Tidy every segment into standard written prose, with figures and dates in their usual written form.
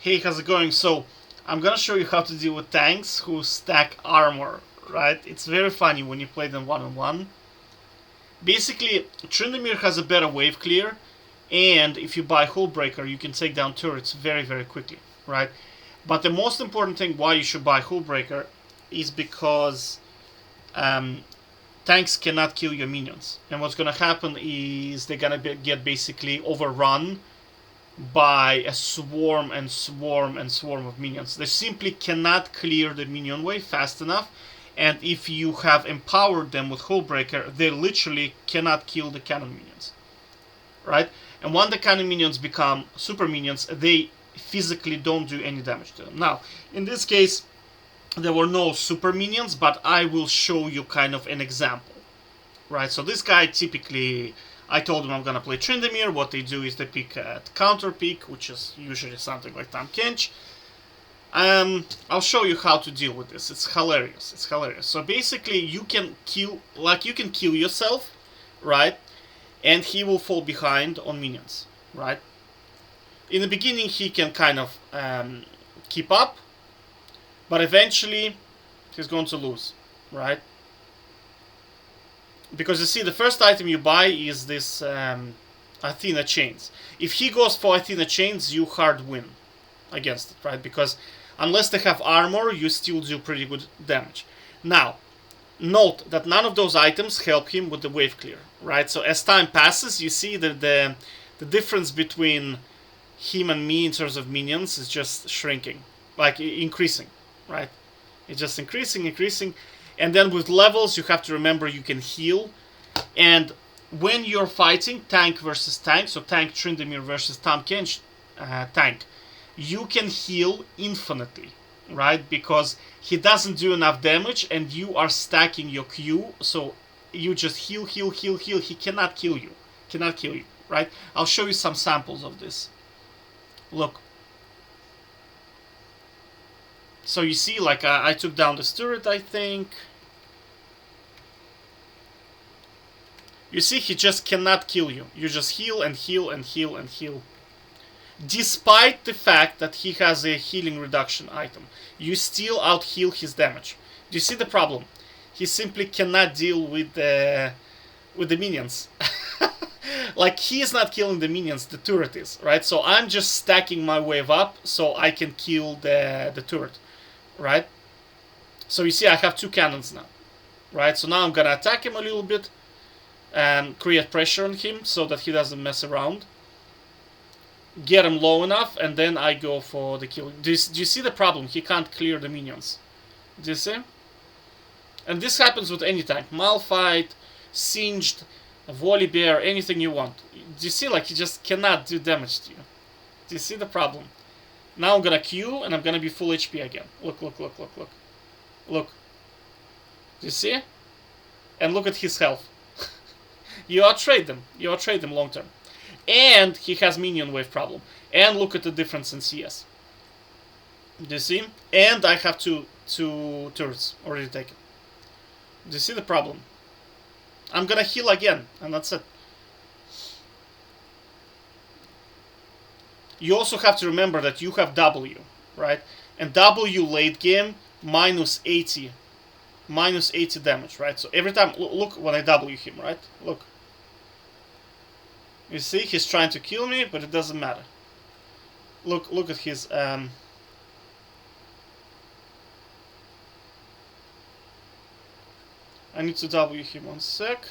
Hey, how's it going? So, I'm gonna show you how to deal with tanks who stack armor, right? It's very funny when you play them one-on-one. Basically, Tryndamere has a better wave clear, and if you buy Hullbreaker, you can take down turrets very, very quickly, right? But the most important thing why you should buy Hullbreaker is because tanks cannot kill your minions. And what's gonna happen is they're gonna get basically overrun by a swarm and swarm and swarm of minions. They simply cannot clear the minion wave fast enough, and if you have empowered them with Hullbreaker, they literally cannot kill the cannon minions, right? And when the cannon minions become super minions, they physically don't do any damage to them. Now, in this case, there were no super minions, but I will show you kind of an example, right? So this guy typically, I told him I'm gonna play Tryndamere. What they do is they pick at counter pick, which is usually something like Tahm Kench. I'll show you how to deal with this. It's hilarious. It's hilarious. So basically, you can kill yourself, right? And he will fall behind on minions, right? In the beginning, he can kind of keep up, but eventually, he's going to lose, right? Because you see, the first item you buy is this Athena Chains. If he goes for Athena Chains, you hard win against it, right? Because unless they have armor, you still do pretty good damage. Now, note that none of those items help him with the wave clear, right? So as time passes, you see that the difference between him and me in terms of minions is just shrinking, like increasing, right? It's just increasing. And then with levels, you have to remember you can heal. And when you're fighting tank versus tank, so tank Tryndamere versus Tahm Kench tank, you can heal infinitely, right? Because he doesn't do enough damage and you are stacking your Q, so you just heal. He cannot kill you. Right? I'll show you some samples of this. Look. So you see, like, I took down this turret, I think. You see, he just cannot kill you. You just heal and heal and heal and heal. Despite the fact that he has a healing reduction item, you still out-heal his damage. Do you see the problem? He simply cannot deal with the minions. Like, he is not killing the minions, the turret is, right? So I'm just stacking my wave up so I can kill the turret, right? So you see, I have two cannons now, right? So now I'm gonna attack him a little bit and create pressure on him so that he doesn't mess around. Get him low enough, and then I go for the kill. Do you see the problem? He can't clear the minions. Do you see? And this happens with any tank. Malphite, Singed, Volibear, anything you want. Do you see, like, he just cannot do damage to you? Do you see the problem? Now I'm gonna Q, and I'm gonna be full HP again. Look. Look. Do you see? And look at his health. You outtrade them long term. And he has minion wave problem. And look at the difference in CS. Do you see? And I have two turrets already taken. Do you see the problem? I'm gonna heal again, and that's it. You also have to remember that you have W, right? And W late game, minus 80 damage, right? So every time, look when I W him, right? Look. You see, he's trying to kill me, but it doesn't matter. Look at his I need to W him 1 sec.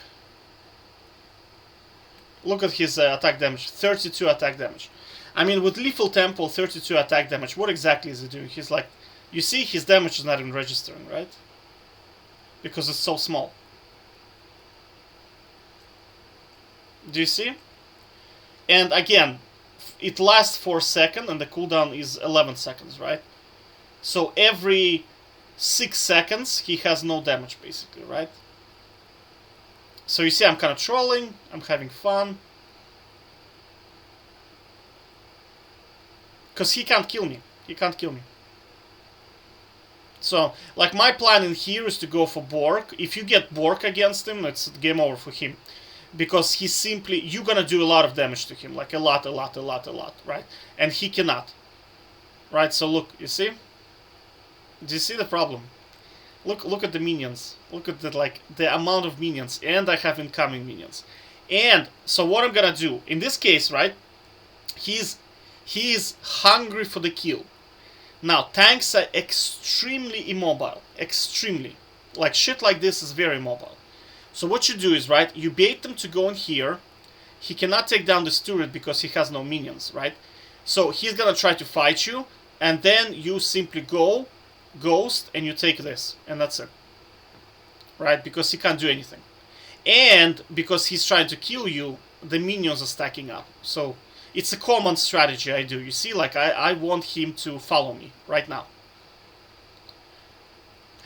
Look at his attack damage, 32 attack damage. I mean, with Lethal Temple, 32 attack damage, what exactly is he doing? He's like, you see, his damage is not even registering, right? Because it's so small. Do you see? And again, it lasts 4 seconds, and the cooldown is 11 seconds, right? So every 6 seconds, he has no damage, basically, right? So you see, I'm kind of trolling, I'm having fun. Because he can't kill me. So, like, my plan in here is to go for Bork. If you get Bork against him, it's game over for him. Because he simply, you're gonna do a lot of damage to him. Like, a lot, right? And he cannot. Right, so look, you see? Do you see the problem? Look at the minions. Look at the amount of minions, and I have incoming minions. And so what I'm gonna do in this case, right? He's hungry for the kill. Now tanks are extremely immobile, extremely. Like shit like this is very mobile. So what you do is, right? You bait them to go in here. He cannot take down this turret because he has no minions, right? So he's gonna try to fight you, and then you simply go ghost and you take this, and that's it, right? Because he can't do anything, and because he's trying to kill you, the minions are stacking up. So it's a common strategy I do. You see, like I want him to follow me right now.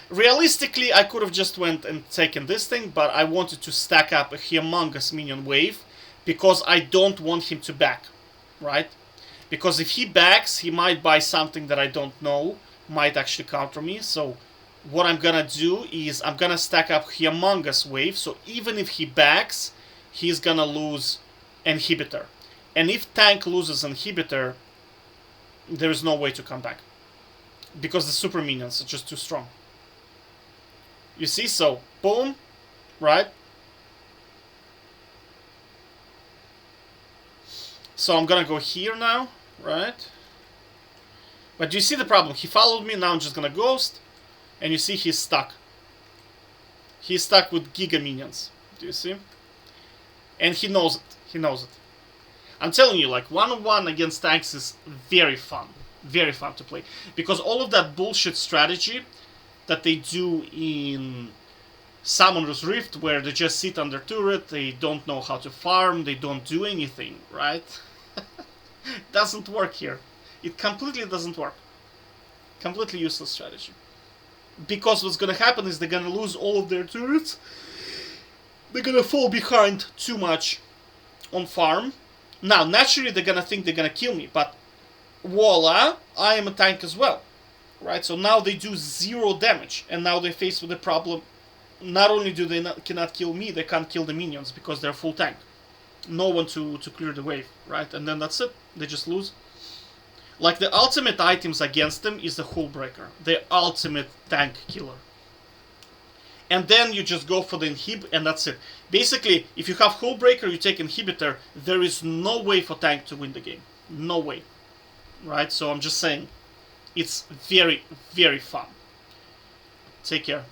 Realistically, I could have just went and taken this thing, but I wanted to stack up a humongous minion wave because I don't want him to back, right? Because if he backs, he might buy something that I don't know, might actually counter me. So what I'm gonna do is I'm gonna stack up humongous wave, so even if he backs, he's gonna lose inhibitor. And if tank loses inhibitor, there is no way to come back. Because the super minions are just too strong. You see, so boom, right? So I'm gonna go here now, right? But do you see the problem? He followed me, now I'm just gonna ghost. And you see he's stuck. He's stuck with giga minions. Do you see? And he knows it. He knows it. I'm telling you, like, 1-on-1 against tanks is very fun. Very fun to play. Because all of that bullshit strategy that they do in Summoner's Rift, where they just sit under turret, they don't know how to farm, they don't do anything, right? Doesn't work here. It completely doesn't work. Completely useless strategy. Because what's gonna happen is they're gonna lose all of their turrets. They're gonna fall behind too much on farm. Now, naturally, they're gonna think they're gonna kill me, but voila, I am a tank as well. Right, so now they do 0 damage, and now they're faced with the problem. Not only do they cannot kill me, they can't kill the minions because they're full tank. No one to clear the wave, right? And then that's it. They just lose. Like, the ultimate items against them is the Hullbreaker, the ultimate tank killer. And then you just go for the inhib, and that's it. Basically, if you have Hullbreaker, you take inhibitor, there is no way for tank to win the game. No way. Right? So I'm just saying, it's very, very fun. Take care.